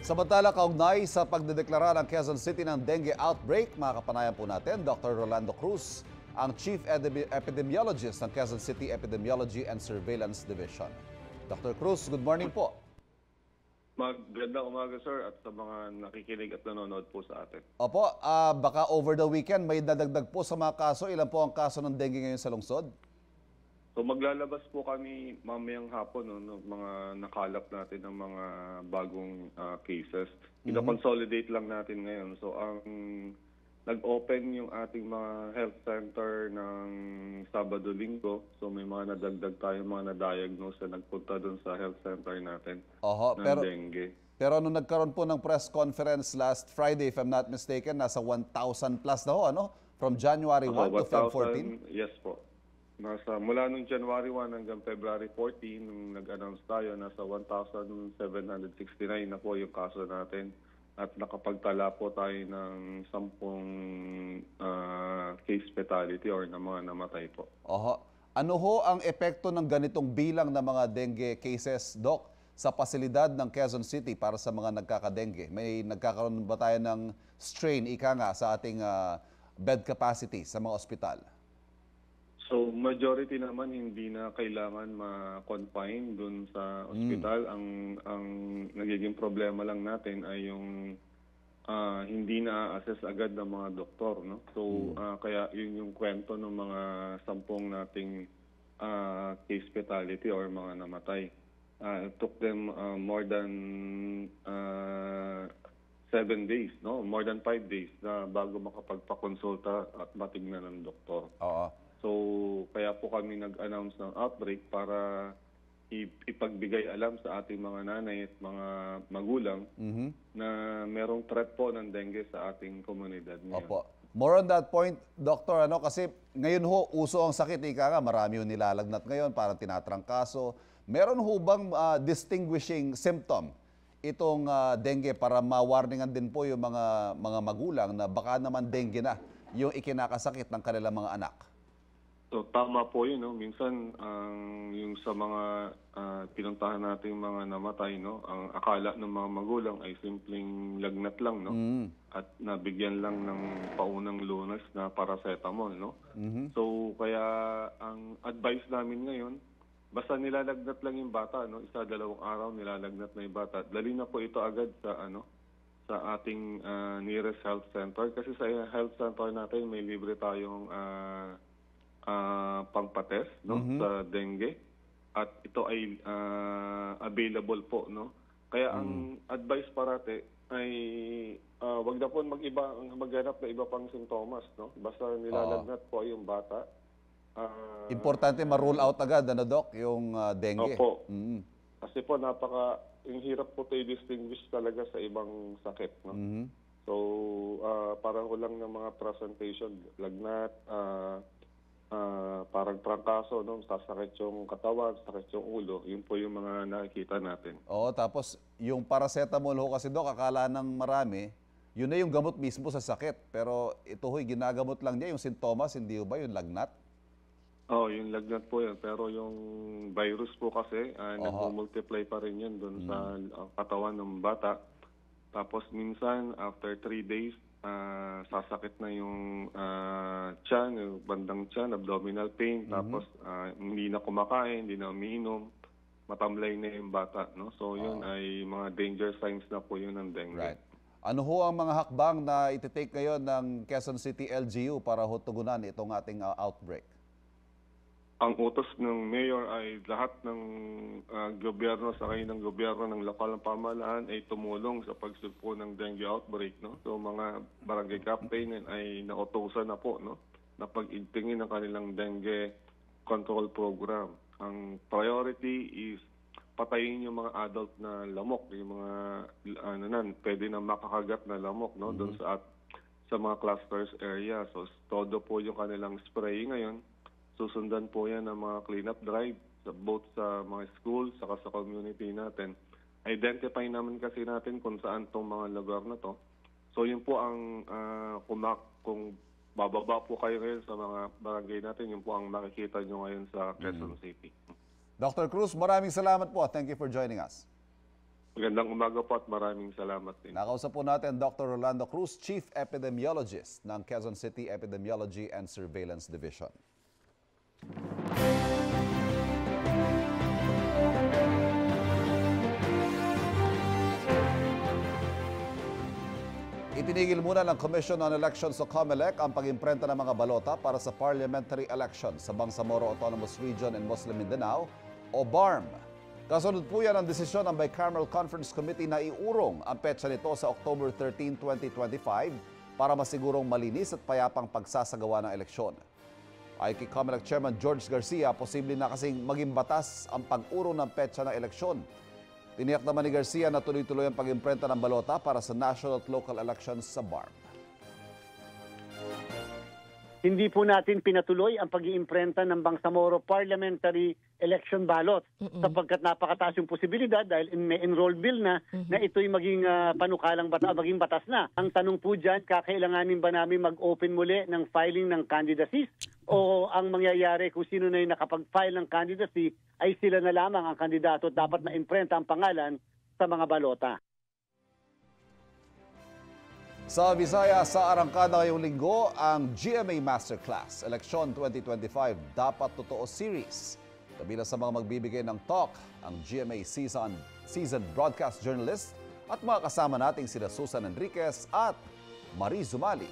Samantala, kaugnay sa pagdedeklara ng Quezon City ng dengue outbreak, makakapanayan po natin Dr. Rolando Cruz, ang Chief Epidemiologist ng Quezon City Epidemiology and Surveillance Division. Dr. Cruz, good morning po. Magandang umaga, sir, at sa mga nakikinig at nanonood po sa atin. Opo, baka over the weekend may dadagdag po sa mga kaso. Ilan po ang kaso ng dengue ngayon sa lungsod? So maglalabas po kami mamayang hapon ng mga nakalap natin ng mga bagong cases. Ina-consolidate lang natin ngayon. So ang nag-open yung ating mga health center ng Sabado-Linggo. So may mga nadagdag tayo, mga na-diagnose na nagpunta doon sa health center natin ng dengue. Pero nung nagkaroon po ng press conference last Friday, if I'm not mistaken, nasa 1,000 plus na ho, ano? From January 1 to Feb 14? Yes po. Mula nung January 1 hanggang February 14, nung nag-announce tayo, nasa 1,769 na po yung kaso natin. At nakapagtala po tayo ng 10 case fatality or na mga namatay po. Ano ho ang epekto ng ganitong bilang ng mga dengue cases, Doc, sa pasilidad ng Quezon City para sa mga nagkakadengue? May nagkakaroon ba tayo ng strain, ika nga, sa ating bed capacity sa mga ospital? So majority naman hindi na kailangan ma-confine dun sa ospital. Ang nagiging problema lang natin ay yung hindi na-assess agad ng mga doktor, no? So kaya yun yung kwento ng mga 10 nating case fatality or mga namatay. It took them more than 7 days, no? More than 5 days na bago makapagpakonsulta at matignan ng doktor. So, kaya po kami nag-announce ng outbreak para ipagbigay alam sa ating mga nanay at mga magulang na merong threat po ng dengue sa ating komunidad ngayon. More on that point, Doctor, kasi ngayon ho, uso ang sakit, ika nga, marami yung nilalagnat ngayon, parang tinatrangkaso. Meron ho bang distinguishing symptom itong dengue para ma-warningan din po yung mga magulang na baka naman dengue na yung ikinakasakit ng kanilang mga anak? So tama po yun, no? Minsan yung sa mga pinuntahan nating mga namatay, no, ang akala ng mga magulang ay simpleng lagnat lang, no? At nabigyan lang ng paunang lunas na paracetamol, no? So kaya ang advice namin ngayon, basta nilalagnat lang yung bata, no, 1-2 araw nilalagnat na yung bata, dali na po ito agad sa sa ating nearest health center, kasi sa health center natin may libre tayong pangpates, no, sa dengue, at ito ay available po, no. Kaya ang advice parate ay wag na po maghanap na iba pang sintomas, no. Basta nilalagnat po yung bata. Importante ma-rule out agad, Doc, yung dengue. Opo. Kasi po yung hirap po tayo distinguish talaga sa ibang sakit, no. So parang lang ng mga presentation, lagnat, parang trangkaso, no? Sasakit yung katawan, sasakit yung ulo. Yun po yung mga nakikita natin. Tapos yung paracetamol ho kasi, Doc, akala ng marami, yun na yung gamot mismo sa sakit. Pero ito ho'y ginagamot lang niya, yung sintomas, hindi ba yung lagnat? Yung lagnat po yan. Pero yung virus po kasi, nag-multiply pa rin yun doon sa katawan ng bata. Tapos minsan, after 3 days, sasakit na yung tiyan, yung bandang tiyan, abdominal pain, tapos hindi na kumakain, hindi na umiinom, matamlay na yung bata, no? So yun ay mga danger signs na po yun ng dengue. Right. Ano ho ang mga hakbang na iti-take ngayon ng Quezon City LGU para ho tugunan itong ating outbreak? Ang utos ng mayor ay lahat ng gobyerno sa ng gobyerno ng lokal ng pamahalaan ay tumulong sa pagsugpo ng dengue outbreak, no? So mga barangay captain ay nautusan na po, no, na pag-igtingin ng kanilang dengue control program. Ang priority is patayin yung mga adult na lamok, yung mga pwede na makakagat na lamok, no, doon sa mga clusters area. So todo po yung kanilang spray ngayon. Susundan po yan ng mga cleanup drive both sa mga schools saka sa community natin. Identify naman kasi natin kung saan itong mga lugar na to. So yun po ang kung bababa po kayo ngayon sa mga barangay natin, yun po ang makikita nyo ngayon sa Quezon City. Dr. Cruz, maraming salamat po. Thank you for joining us. Magandang umaga po at maraming salamat din. Nakausap po natin Dr. Rolando Cruz, Chief Epidemiologist ng Quezon City Epidemiology and Surveillance Division. Itinigil muna ng Commission on Elections o COMELEC ang pag-imprenta ng mga balota para sa parliamentary election sa Bangsamoro Autonomous Region and Muslim Mindanao o BARM. Kasunod po yan ang desisyon ng Bicameral Conference Committee na iurong ang petsa nito sa October 13, 2025 para masigurong malinis at payapang pagsasagawa ng eleksyon. Ay kay COMELEC Chairman George Garcia, posible na kasing maging batas ang pag-urong ng petsa ng eleksyon. Tiniyak naman ni Garcia na tuloy-tuloy ang pag-imprenta ng balota para sa national at local elections sa BARM. Hindi po natin pinatuloy ang pag-iimprenta ng Bangsamoro Parliamentary Election Ballot sapagkat napakataas yung posibilidad dahil may enrolled bill na ito'y maging panukalang maging batas na. Ang tanong po dyan, kakailanganin ba namin mag-open muli ng filing ng candidacies o ang mangyayari kung sino na yung nakapag-file ng candidacy ay sila na lamang ang kandidato at dapat na-imprenta ang pangalan sa mga balota. Sa Visayas, sa arangkada ngayong linggo, ang GMA Masterclass Election 2025 Dapat Totoo Series. Kabilang sa mga magbibigay ng talk, ang GMA seasoned broadcast journalist at mga kasama nating sila Susan Enriquez at Marie Zumali.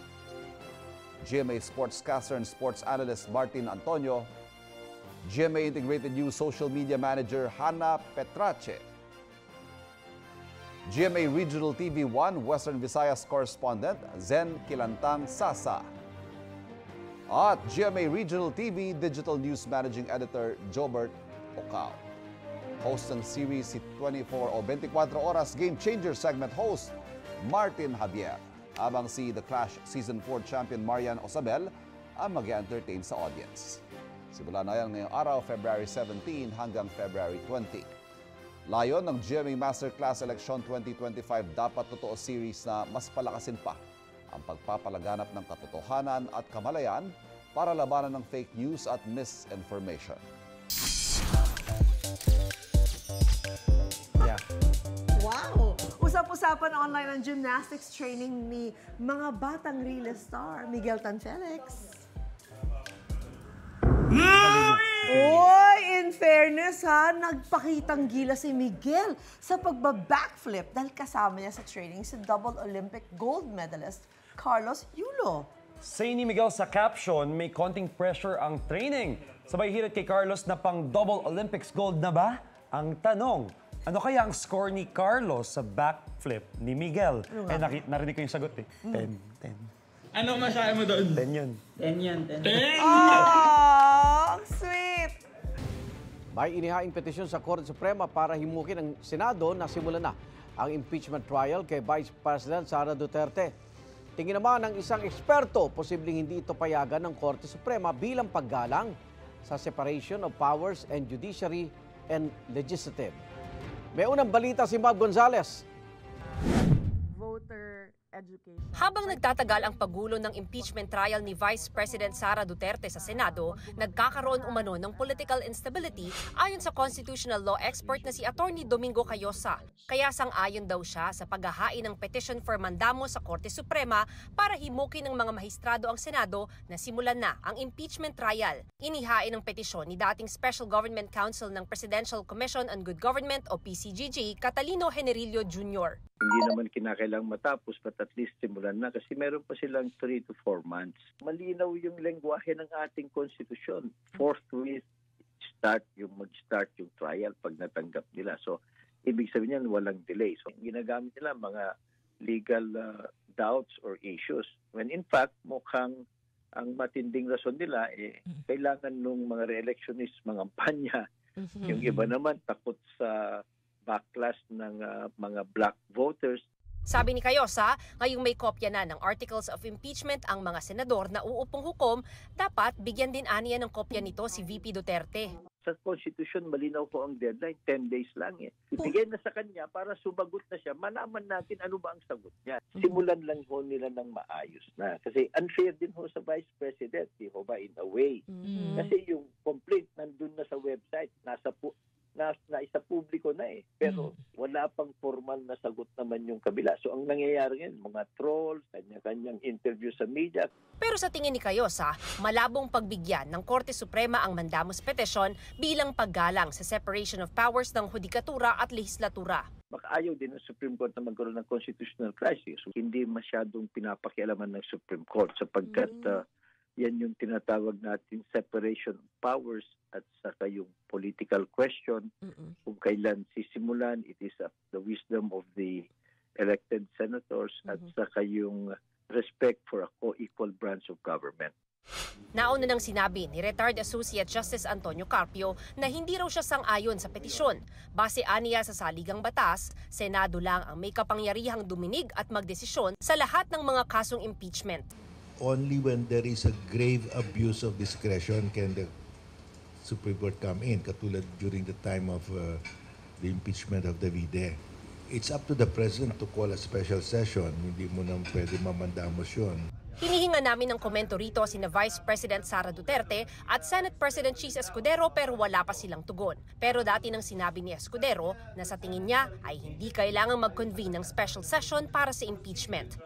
GMA sportscaster and sports analyst Martin Antonio, GMA Integrated News Social Media Manager Hannah Petrache, GMA Regional TV 1 Western Visayas Correspondent Zen Kilantang Sasa, at GMA Regional TV Digital News Managing Editor Jobert Ocao. Host ng series si 24 Oras Game Changer segment host Martin Javier, habang si The Clash Season 4 champion Marian Osabel ang mag-entertain sa audience. Simula na yan ngayong araw, February 17 hanggang February 20. Layon ng GMA Masterclass Election 2025 Dapat Totoo Series na mas palakasin pa ang pagpapalaganap ng katotohanan at kamalayan para labanan ng fake news at misinformation. Wow! Usap-usapan online ang gymnastics training ni mga batang relay star, Miguel Tanfelix. Oy, in fairness ha, nagpakitang gila si Miguel sa pagba-backflip dahil kasama niya sa training si double Olympic gold medalist Carlos Yulo. Say ni Miguel sa caption, may konting pressure ang training. Sabay hirit kay Carlos na pang double Olympics gold na ba? Ang tanong, ano kaya ang score ni Carlos sa backflip ni Miguel? Narinig ko yung sagot eh. 10. Ano masabi mo doon? 10 yun. 10 yan, 10. Oh, sweet! May inihaing petisyon sa Korte Suprema para himukin ang Senado na simulan na ang impeachment trial kay Vice President Sara Duterte. Tingin naman ng isang eksperto, posibleng hindi ito payagan ng Korte Suprema bilang paggalang sa separation of powers and judiciary and legislative. May unang balita si Mab Gonzales. Voter education. Habang nagtatagal ang paggulo ng impeachment trial ni Vice President Sara Duterte sa Senado, nagkakaroon umano ng political instability ayon sa constitutional law expert na si Attorney Domingo Cayosa. Kaya sang-ayon daw siya sa paghahain ng petition for mandamo sa Korte Suprema para himukin ng mga mahistrado ang Senado na simulan na ang impeachment trial. Inihain ng petisyon ni dating Special Government Counsel ng Presidential Commission on Good Government o PCGG, Catalino Generillo Jr. Hindi naman kinakailangang matapos, but at least simulan na kasi meron pa silang 3 to 4 months. Malinaw yung lengguwahe ng ating konstitusyon. Forthwith, mag-start yung trial pag natanggap nila. So, ibig sabihin yan, walang delay. So, ginagamit nila mga legal doubts or issues. When in fact, mukhang ang matinding rason nila, kailangan nung mga re-electionist, mga panya. Yung iba naman, takot sa backlash ng mga black voters. Sabi ni Cayosa, ngayong may kopya na ng Articles of Impeachment ang mga senador na uupong hukom, dapat bigyan din aniya ng kopya nito si VP Duterte. Sa Constitution, malinaw po ang deadline, 10 days lang Ibigay na sa kanya para sumagot na siya, malaman natin ano ba ang sagot niya. Simulan lang ho nila ng maayos na. Kasi unfair din ho sa Vice President, di ho ba, in a way. Kasi yung complaint nandun na sa website, Naisa publiko na eh. Pero wala pang formal na sagot naman yung kabila. So ang nangyayari ngayon, mga trolls, kanya-kanyang interview sa media. Pero sa tingin ni Cayosa, malabong pagbigyan ng Korte Suprema ang mandamus petisyon bilang paggalang sa separation of powers ng hudikatura at lehislatura. Baka ayaw din ng Supreme Court na magkaroon ng constitutional crisis. Hindi masyadong pinapakialaman ng Supreme Court sapagkat yan yung tinatawag natin separation of powers at saka yung political question. Kung kailan sisimulan, it is the wisdom of the elected senators at saka yung respect for a co-equal branch of government. Nauna nang sinabi ni Retired Associate Justice Antonio Carpio na hindi raw siya sang-ayon sa petisyon. Base aniya sa saligang batas, Senado lang ang may kapangyarihang duminig at magdesisyon sa lahat ng mga kasong impeachment. Only when there is a grave abuse of discretion can the Supreme Court come in, katulad during the time of the impeachment of Davide. It's up to the President to call a special session. Hindi mo nang pwede mamandamos yun. Hinihinga namin ng komento rito sina Vice President Sara Duterte at Senate President Cheese Escudero pero wala pa silang tugon. Pero dati nang sinabi ni Escudero na sa tingin niya ay hindi kailangang mag-convene ng special session para sa impeachment.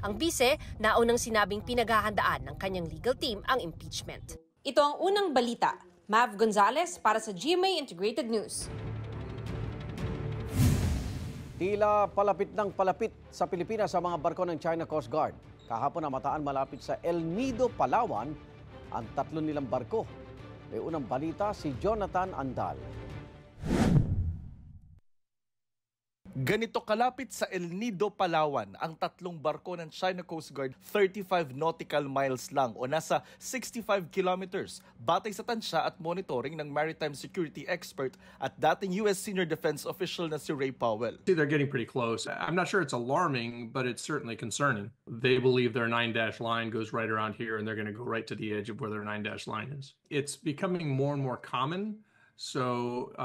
Ang bise, naunang sinabing pinaghahandaan ng kanyang legal team ang impeachment. Ito ang unang balita. Mav Gonzalez para sa GMA Integrated News. Tila palapit ng palapit sa Pilipinas sa mga barko ng China Coast Guard. Kahapon namataan malapit sa El Nido, Palawan, ang 3 nilang barko. May unang balita si Jonathan Andal. Ganito kalapit sa El Nido, Palawan, ang 3 barko ng China Coast Guard, 35 nautical miles lang o nasa 65 kilometers, batay sa tansya at monitoring ng maritime security expert at dating U.S. senior defense official na si Ray Powell. They're getting pretty close. I'm not sure it's alarming, but it's certainly concerning. They believe their 9-dash line goes right around here and they're going to go right to the edge of where their 9-dash line is. It's becoming more and more common. So,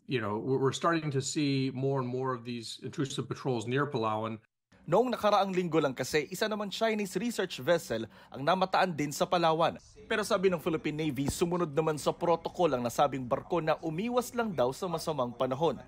we're starting to see more and more of these intrusive patrols near Palawan. Noong nakaraang linggo lang kasi, isa naman Chinese research vessel ang namataan din sa Palawan. Pero sabi ng Philippine Navy, sumunod naman sa protocol ang nasabing barko na umiwas lang daw sa masamang panahon.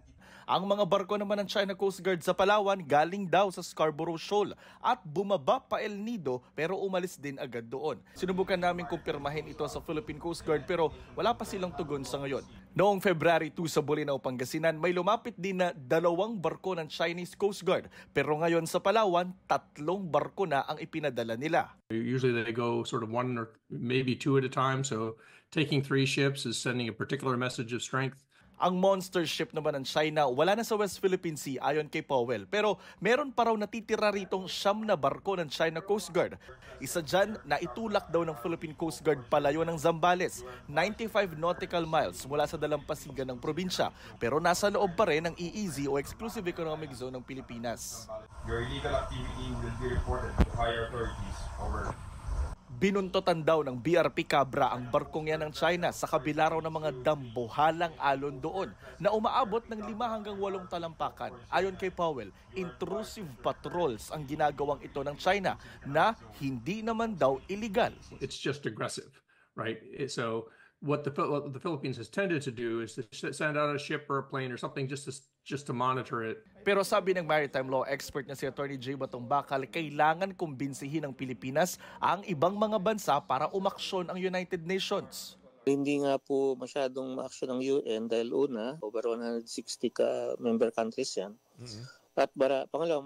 Ang mga barko naman ng China Coast Guard sa Palawan galing daw sa Scarborough Shoal at bumaba pa El Nido pero umalis din agad doon. Sinubukan namin kumpirmahin ito sa Philippine Coast Guard pero wala pa silang tugon sa ngayon. Noong February 2 sa Bolinao, Pangasinan, may lumapit din na 2 barko ng Chinese Coast Guard. Pero ngayon sa Palawan, 3 barko na ang ipinadala nila. Usually they go sort of 1 or maybe 2 at a time. So taking 3 ships is sending a particular message of strength. Ang monster ship naman ng China wala na sa West Philippine Sea ayon kay Powell. Pero meron pa raw natitira ritong 9 na barko ng China Coast Guard. Isa dyan na itulak daw ng Philippine Coast Guard palayo ng Zambales, 95 nautical miles mula sa dalampasigan ng probinsya. Pero nasa loob pa rin ng EEZ o Exclusive Economic Zone ng Pilipinas. Your illegal activity will be reported to higher authorities. Over. Binuntotan daw ng BRP Cabra ang barkong yan ng China sa kabila raw ng mga dambuhalang alon doon na umaabot ng 5 hanggang 8 talampakan. Ayon kay Powell, intrusive patrols ang ginagawang ito ng China na hindi naman daw illegal. It's just aggressive, right? So what the Philippines has tended to do is to send out a ship or a plane or something just to monitor it. Pero sabi ng maritime law expert na si Attorney J. Batong Bakal, kailangan kumbinsihin ng Pilipinas ang ibang mga bansa para umaksyon ang United Nations. Hindi nga po masyadong ma-aksyon ng UN dahil una, over 160 member countries yan. At pangalawa,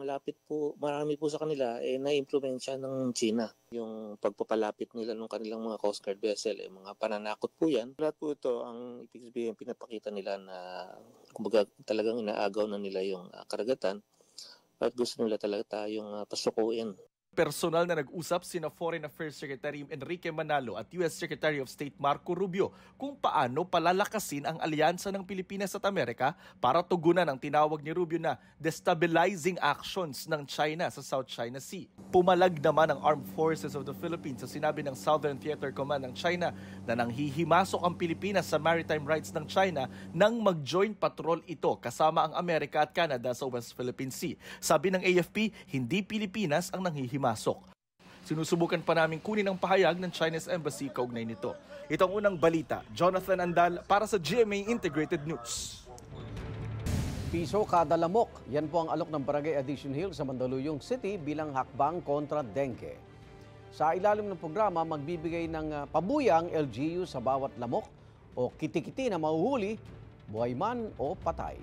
marami po sa kanila na-impluwensya ng China. Yung pagpapalapit nila ng kanilang mga Coast Guard vessel, mga pananakot po yan. Lahat po ito, ang ibig sabihin, pinapakita nila na kumbaga talagang inaagaw na nila yung karagatan at gusto nila talaga tayong pasukuin. Personal na nag-usap sina Foreign Affairs Secretary Enrique Manalo at US Secretary of State Marco Rubio kung paano palalakasin ang alyansa ng Pilipinas at Amerika para tugunan ang tinawag ni Rubio na destabilizing actions ng China sa South China Sea. Pumalag naman ang Armed Forces of the Philippines sa sinabi ng Southern Theater Command ng China na nanghihimasok ang Pilipinas sa maritime rights ng China nang mag-join patrol ito kasama ang Amerika at Canada sa West Philippine Sea. Sabi ng AFP, hindi Pilipinas ang nanghihimasok. Sinusubukan pa namin kunin ang pahayag ng Chinese Embassy kaugnay nito. Ito ang unang balita. Jonathan Andal para sa GMA Integrated News. Piso kada lamok. Yan po ang alok ng Barangay Addition Hill sa Mandaluyong City bilang hakbang kontra dengue. Sa ilalim ng programa, magbibigay ng pabuyang LGU sa bawat lamok o kitikiti na mahuhuli, buhay man o patay.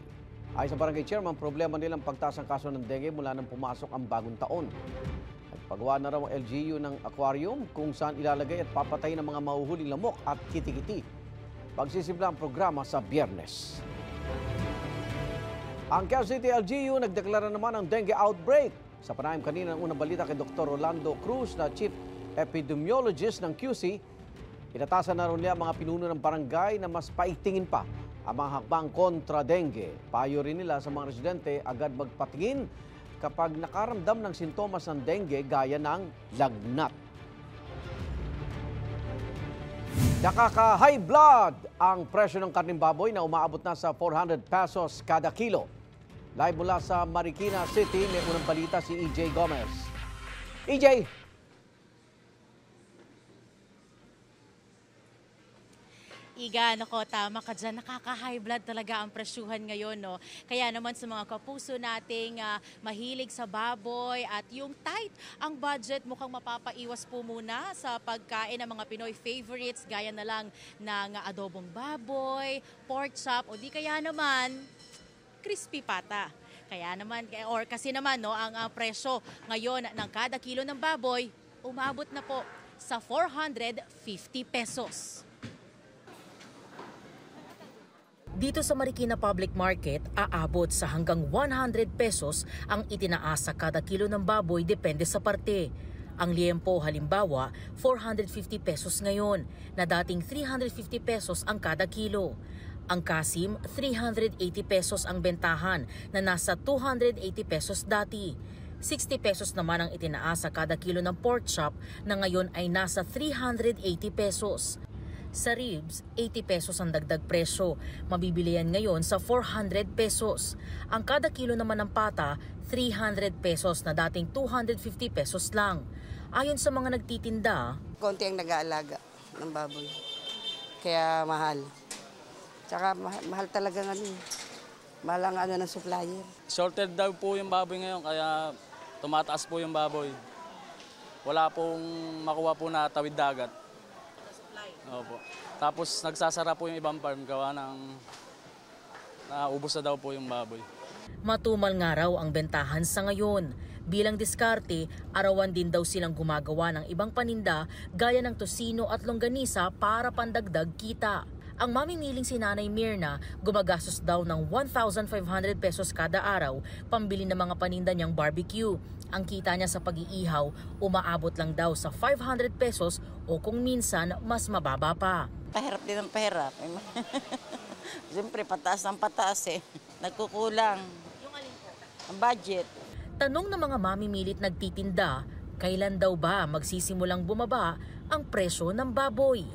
Ay sa Barangay Chairman, problema nilang pagtaas ng kaso ng dengue mula nang pumasok ang bagong taon. Nagpagawa na raw ang LGU ng aquarium kung saan ilalagay at papatay ng mga mahuhuling lamok at kitikiti. Pagsisimula ang programa sa Biyernes. Ang Quezon City LGU nagdeklara naman ng dengue outbreak. Sa panayam kanina ng unang balita kay Dr. Rolando Cruz na Chief Epidemiologist ng QC, inatasan na rin niya mga pinuno ng barangay na mas paigtingin pa ang mga hakbang kontra dengue. Payo rin nila sa mga residente agad magpatingin kapag nakaramdam ng sintomas ng dengue gaya ng lagnat. Nakaka-high blood ang presyo ng karneng baboy na umaabot na sa 400 pesos kada kilo. Live mula sa Marikina City, may unang balita si EJ Gomez. EJ! Iga, nako, tama ka dyan. Nakaka-high blood talaga ang presyuhan ngayon, no? Kaya naman sa mga kapuso nating mahilig sa baboy at yung tight ang budget, mukhang mapapaiwas po muna sa pagkain ng mga Pinoy favorites, gaya na lang ng adobong baboy, pork chop, o di kaya naman crispy pata. Kaya naman, or kasi naman, no, ang presyo ngayon ng kada kilo ng baboy, umabot na po sa 450 pesos. Dito sa Marikina Public Market, aabot sa hanggang 100 pesos ang itinaas sa kada kilo ng baboy depende sa parte. Ang liempo halimbawa, 450 pesos ngayon, na dating 350 pesos ang kada kilo. Ang kasim, 380 pesos ang bentahan na nasa 280 pesos dati. 60 pesos naman ang itinaas sa kada kilo ng pork chop na ngayon ay nasa 380 pesos. Sa ribs, 80 pesos ang dagdag presyo. Mabibili yan ngayon sa 400 pesos. Ang kada kilo naman ng pata, 300 pesos na dating 250 pesos lang. Ayon sa mga nagtitinda, konti ang nag-aalaga ng baboy. Kaya mahal. Tsaka mahal talaga mahal ang ng supplier. Shorted daw po yung baboy ngayon kaya tumataas po yung baboy. Wala pong makuha po na tawid dagat. Opo. Tapos nagsasara po yung ibang farm gawa ng naubos na daw po yung baboy. matumal nga raw ang bentahan sa ngayon. Bilang diskarte, arawan din daw silang gumagawa ng ibang paninda gaya ng tosino at longganisa para pandagdag kita. Ang mamimiling si Nanay Mirna, gumagastos daw ng 1,500 pesos kada araw pambili ng mga paninda niyang barbecue. Ang kita niya sa pag-iihaw, umaabot lang daw sa 500 pesos o kung minsan mas mababa pa. Pahirap din ang pahirap. Siyempre, pataas ang pataas eh. Nagkukulang. Yung alin po? Ang budget. Tanong ng mga mamimilit nagtitinda, kailan daw ba magsisimulang bumaba ang presyo ng baboy?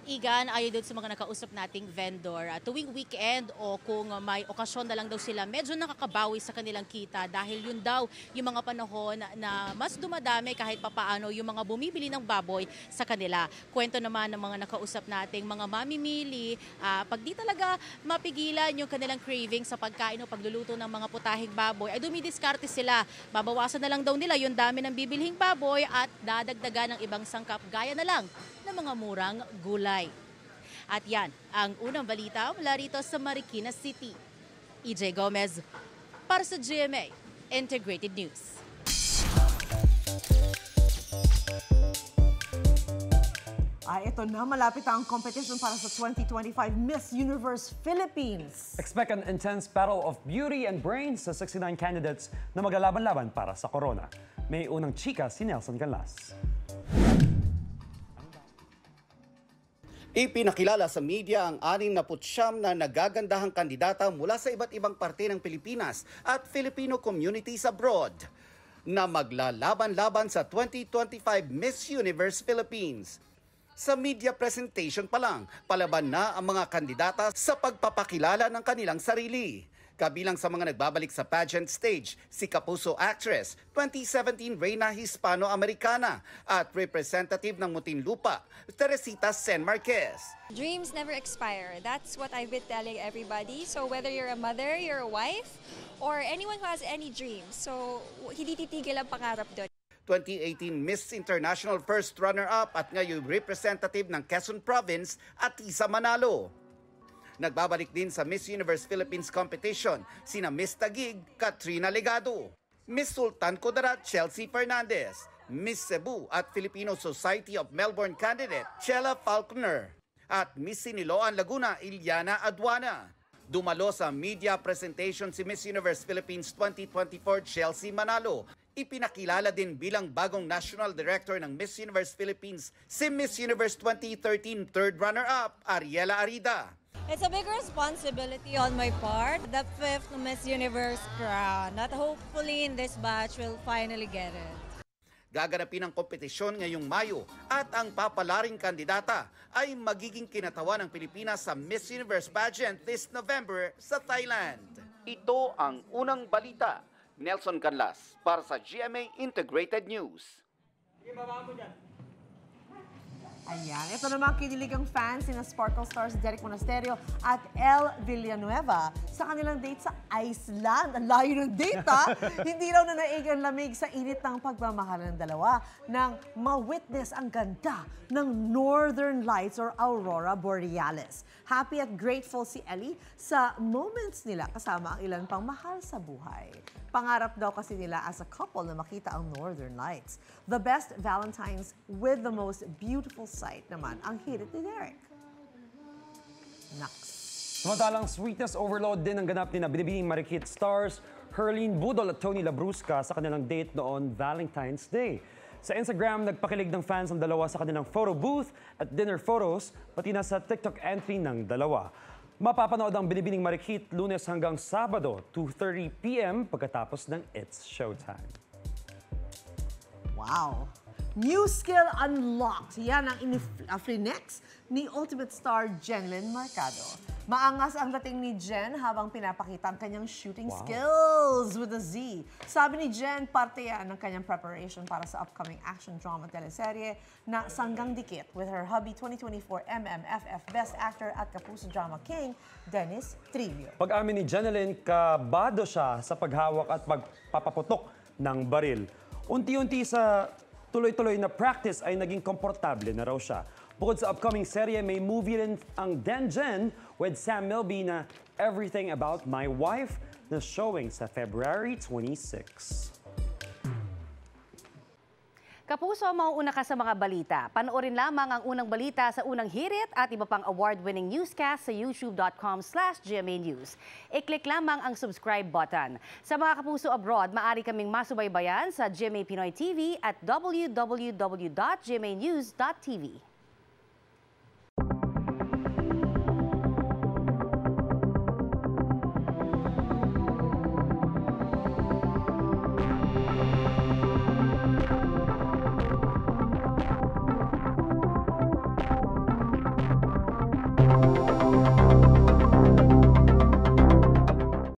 Igan, ayon doon sa mga nakausap nating vendor, tuwing weekend o kung may okasyon na lang daw sila, medyo nakakabawi sa kanilang kita dahil yun daw yung mga panahon na mas dumadami kahit papaano yung mga bumibili ng baboy sa kanila. Kwento naman ng mga nakausap nating mga mamimili, pag di talaga mapigilan yung kanilang craving sa pagkain o pagluluto ng mga putahing baboy, ay dumidiskarte sila. Babawasan na lang daw nila yung dami ng bibilhing baboy at dadagdagan ng ibang sangkap gaya na lang ng mga murang gulay. At yan, ang unang balita mula rito sa Marikina City. EJ Gomez para sa GMA Integrated News. Ito na, malapit ang competition para sa 2025 Miss Universe Philippines. Expect an intense battle of beauty and brains sa 69 candidates na maglalaban-laban para sa corona. May unang chika si Nelson Canlas. Ipinakilala sa media ang 69 na nagagandahang kandidata mula sa iba't ibang parte ng Pilipinas at Filipino communities abroad na maglalaban-laban sa 2025 Miss Universe Philippines. Sa media presentation pa lang, palaban na ang mga kandidata sa pagpapakilala ng kanilang sarili. Kabilang sa mga nagbabalik sa pageant stage, si Kapuso actress, 2017 Reyna Hispano-Americana at representative ng Muntinlupa, Teresita Sen Marquez. Dreams never expire. That's what I've been telling everybody. So whether you're a mother, you're a wife, or anyone who has any dreams, so hindi titigil ang pangarap doon. 2018 Miss International First Runner-Up at ngayon representative ng Quezon Province, Atisa Manalo. Nagbabalik din sa Miss Universe Philippines competition sina Miss Taguig, Katrina Legado, Miss Sultan Kudarat, Chelsea Fernandez, Miss Cebu at Filipino Society of Melbourne candidate, Chela Falconer, at Miss Siniloan Laguna, Iliana Aduana. Dumalo sa media presentation si Miss Universe Philippines 2024 Chelsea Manalo. Ipinakilala din bilang bagong National Director ng Miss Universe Philippines si Miss Universe 2013 third runner-up, Ariela Arida. It's a big responsibility on my part. The 5th Miss Universe crown. That hopefully in this batch we'll finally get it. Gaganapin ang kompetisyon ngayong Mayo at ang papalaring kandidata ay magiging kinatawan ng Pilipinas sa Miss Universe pageant this November sa Thailand. Ito ang unang balita. Nelson Canlas para sa GMA Integrated News. Ayan, ito naman kiniligang fans sina Sparkle Stars Derek Monasterio at El Villanueva sa kanilang date sa Iceland. Ang layo ng date, ha? Hindi raw nanaig ang lamig sa init ng pagmamahal ng dalawa nang ma-witness ang ganda ng Northern Lights or Aurora Borealis. Happy at grateful si Ellie sa moments nila kasama ang ilan pang mahal sa buhay. Pangarap daw kasi nila as a couple na makita ang Northern Lights. The best Valentine's with the most beautiful sight naman ang hirit ni Derek. Next. Samantalang sweetness overload din ang ganap ni na Binibining Marikit stars Herlene Budol at Tony Labrusca sa kanilang date noon Valentine's Day. Sa Instagram, nagpakilig ng fans ang dalawa sa kanilang photo booth at dinner photos, pati na sa TikTok entry ng dalawa. Mapapanood ang Binibining Marikit Lunes hanggang Sabado, 2:30 p.m. pagkatapos ng It's Showtime. Wow! New skill unlocked. Yan ang flinex ni Ultimate Star Jenlyn Mercado. Maangas ang dating ni Jen habang pinapakita ang kanyang shooting skills with a Z. Sabi ni Jen, parte yan ng kanyang preparation para sa upcoming action drama teleserye na Sanggang Dikit with her hubby 2024 MMFF Best Actor at Kapuso Drama King, Dennis Trillo. Pag-amin ni Jenlyn, kabado siya sa paghawak at pagpapaputok ng baril. Unti-unti sa tuloy-tuloy na practice ay naging komportable na raw siya. Bukod sa upcoming serye, may movie rin ang Denjen with Sam Milby na Everything About My Wife na showing sa February 26. Kapuso, mauuna ka sa mga balita. Panoorin lamang ang unang balita sa unang hirit at iba pang award-winning newscast sa youtube.com/GMA News. I-click lamang ang subscribe button. Sa mga kapuso abroad, maaari kaming masubaybayan sa GMA Pinoy TV at www.gmanews.tv.